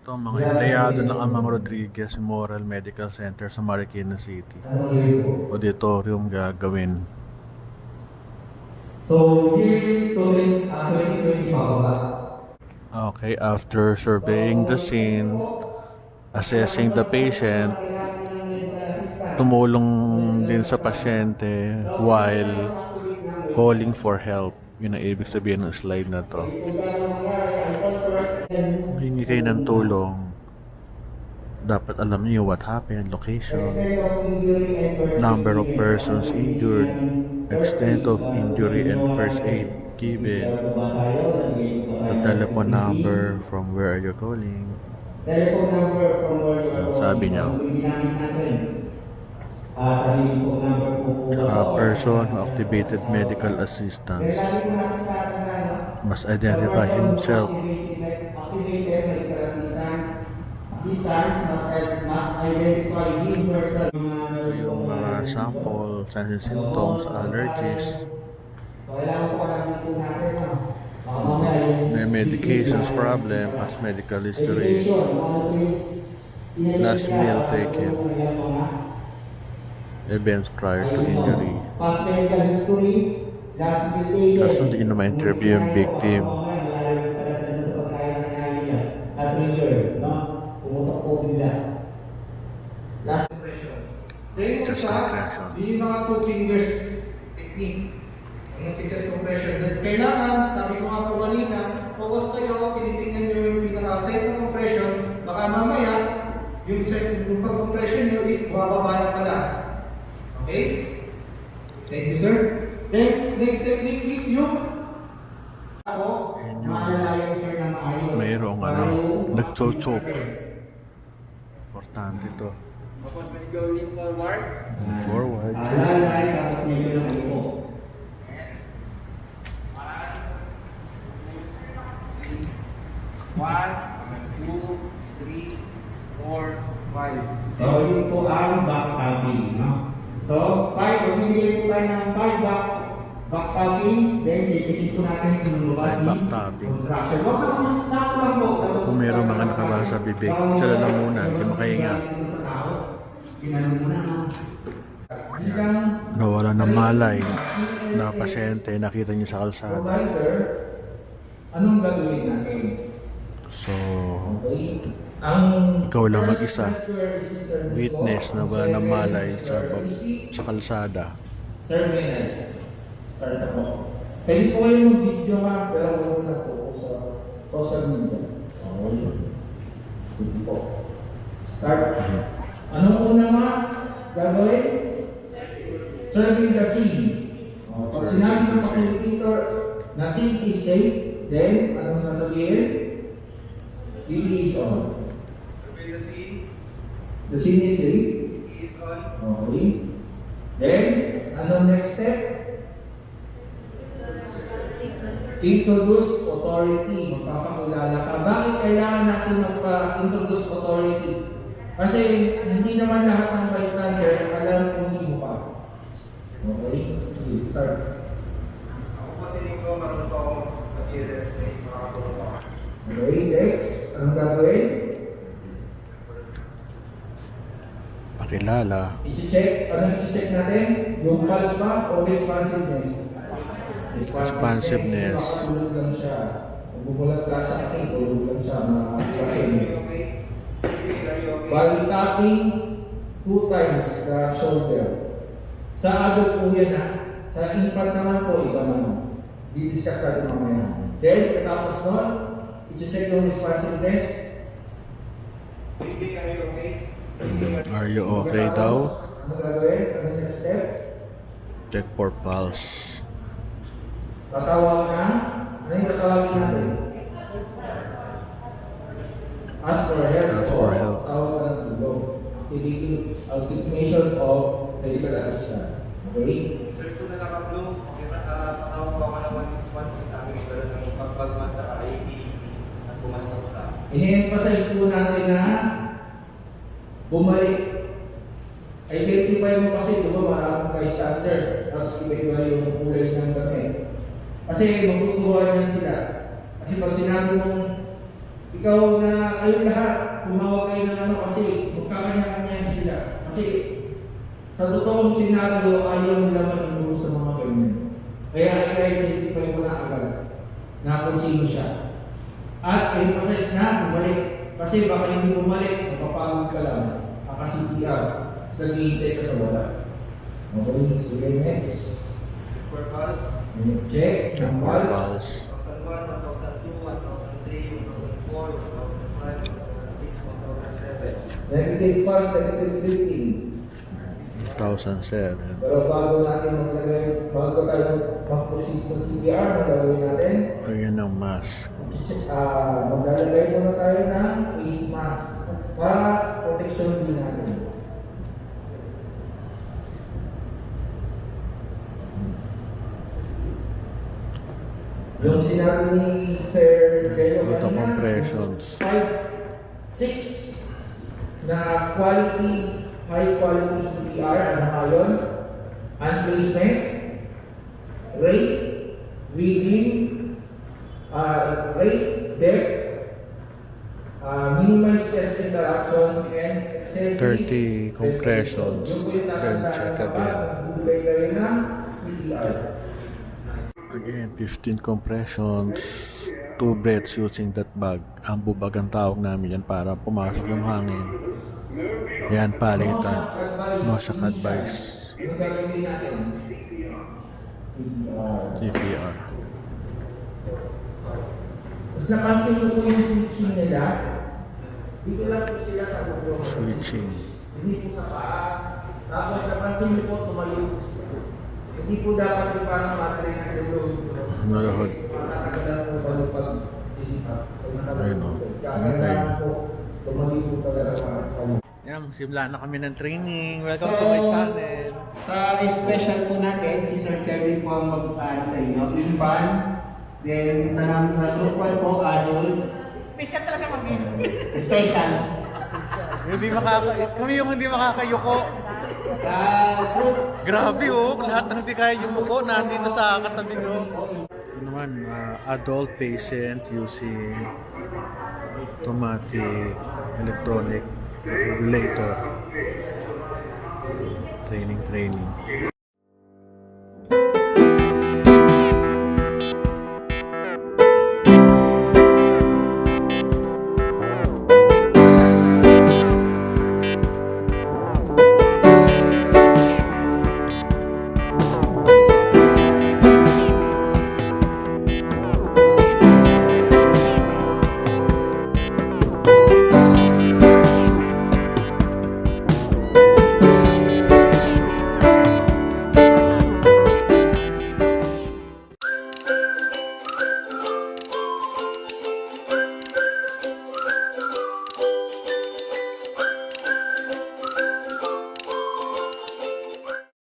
Ito ang mga empleyado ng Amang Rodriguez Memorial Medical Center sa Marikina City. Auditorium gagawin. So, year 2020 pa ba? Okay, after surveying the scene, assessing the patient, tumulong din sa pasyente while calling for help. Yun ang ibig sabihin ng slide na to. Kung hingi kayo ng tulong, dapat alam niyo what happened, location, number of persons injured, extent of injury and first aid given, the telephone number from where are you calling. Telephone number from where you are. Sabi niya. Sabi po number po. Person who activated medical assistance must identify himself. Activated medical assistance must identify him herself. Yung mga sample, signs and symptoms, allergies, Kailangan po alam po natin may medications problem, past medical history, last meal taken, events prior to injury. Past medical history, last meal taken. Kaso hindi nyo naman interview yung victim. At injured, no? Pumutok po bigla. Last impression. Then Chest isa, compression. yung mga 2 fingers technique. Ang chest compression. Then kailangan, sabi ko nga po kanina, focus kayo, tinitingnan nyo yung pinaka-side ng compression, baka mamaya, yung pag-compression nyo is bababa na pala. Okay? Thank you, sir. Then, next technique is yung ako, Yun yung maalalayan, sir, na maayos. mayroong nagchochoke. Importante ito. Upon when going forward, Forward. Alalay, tapos medyo lang upo. one, two, three, four, five. So, yun po ang back tapping, no? So, 5, magbibigay po tayo ng 5 back tapping, then isikip po natin yung lumabas Back tapping. construction. Huwag na kung sakto lang po. Kung mayroong mga nakabasa sa bibig, sila lang muna, hindi makahinga. Ginanong muna, no? Nawala ng malay na pasyente, nakita niyo sa kalsada. Provider, anong gagawin natin? So, Okay? Ang ikaw lang mag-isa, witness na wala ng malay sa kalsada. Sir Bernard, start ako. Pwede po kayo mag-video nga, pero wala na po sa social media. Okay. Sige po. Start. Anong una nga gagawin? Serving the scene. Pag sinabi ng facilitator na scene is safe, then anong sasabihin? DD is on. The scene The scene is safe. is on. Okay. Then, anong next step? Introduce authority. Magpapakilala ka. Bakit kailangan natin magpa-introduce authority? Kasi hindi naman lahat ng bystander alam kung sino ka. Okay? Sige, start. Ako po si Nico, marunong po ako sa TLS, may makakatulong ako. Okay, next. Anong gagawin? Pakilala. I-check. Anong i-check natin? Yung pulse ba o responsiveness? Responsiveness. Makatulog lang siya. Kung bumulat ka siya kasi tulog lang siya. Okay? Are you okay? While tapping 2 times the shoulder. Sa adult po yan ha. Sa infant naman po, iba naman. Di-discuss natin mamaya. Then, katapos nun, i-check yung responsiveness. Are you okay? Are you okay daw? Ano gagawin? Ano yung step? Check for pulse. Tatawag na. Ano yung tatawagin natin? Ask for help. Ask for help. Tawag ka ng tulong. Activation of medical assistant. Okay? Sir, kung na naka-blue, patawag ko ako ng 161 kung sabi ko gano'n ng pagpagmas na ka-AP at bumalik ako sa akin. Ini-emphasize po natin na bumalik. Identify mo kasi, di ba, maraming bystander. Tapos iba-iba yung kulay ng damit. Kasi magtuturuan yan sila. Kasi pag sinabi mong ikaw na kayong lahat, tumawag kayo ng ano kasi magkakanya-kanya sila. Kasi sa totoong senaryo, ayaw nila manunod sa mga ganyan. Kaya i-identify mo na agad na kung sino siya. At emphasize na bumalik. Kasi baka hindi bumalik, mapapagod ka lang. CPR. Sa naghihintay ka sa wala. Okay, sige next. For pulse, Check. Check Ang for pulse. pulse. 1001, 1002, 1003, 1004, 1006, 1007. Negative pulse, negative breathing. 2007. Pero bago natin bago tayo mag-proceed sa CPR, ang gagawin natin, Lagyan ng mask. maglalagay muna tayo ng face mask para protection din natin. Yung sinabi ni Sir Bello Auto compressions. 5, 6 na quality, high quality CPR, ano nga yun? Unplacement, rate, reading, rate, depth, minimize chest interruptions, and excessive 30 compressions, then check again. Magbibigay kayo ng CPR. Again, 15 compressions, 2 breaths using that bag. Ang bubag ang tawag namin yan para pumasok yung hangin. Yan, palitan. No shock advice. Yung gagawin natin, CPR. mas napansin ko po yung switching nila. Dito lang po sila sa ulo. Switching. Hindi po sa paa. Tapos napansin niyo po tumayo. Hindi po dapat yung parang battery na sa ulo. Nalahod. Makakagalan po ba yung pag-dilipat? Ayun o. Kailangan po tumayo po talaga mga Yan, simula na kami ng training. Welcome to my channel. Sa special po natin, si Sir Kevin po ang mag-ano sa inyo. Infant, then sa group 1 po, adult. Special talaga mag-in. Special. Kami yung hindi makakayuko. Sa group, Grabe oh, lahat ng hindi kaya yumuko nandito sa katabi ko. Ito naman, adult patient using automatic electronic defibrillator. Training.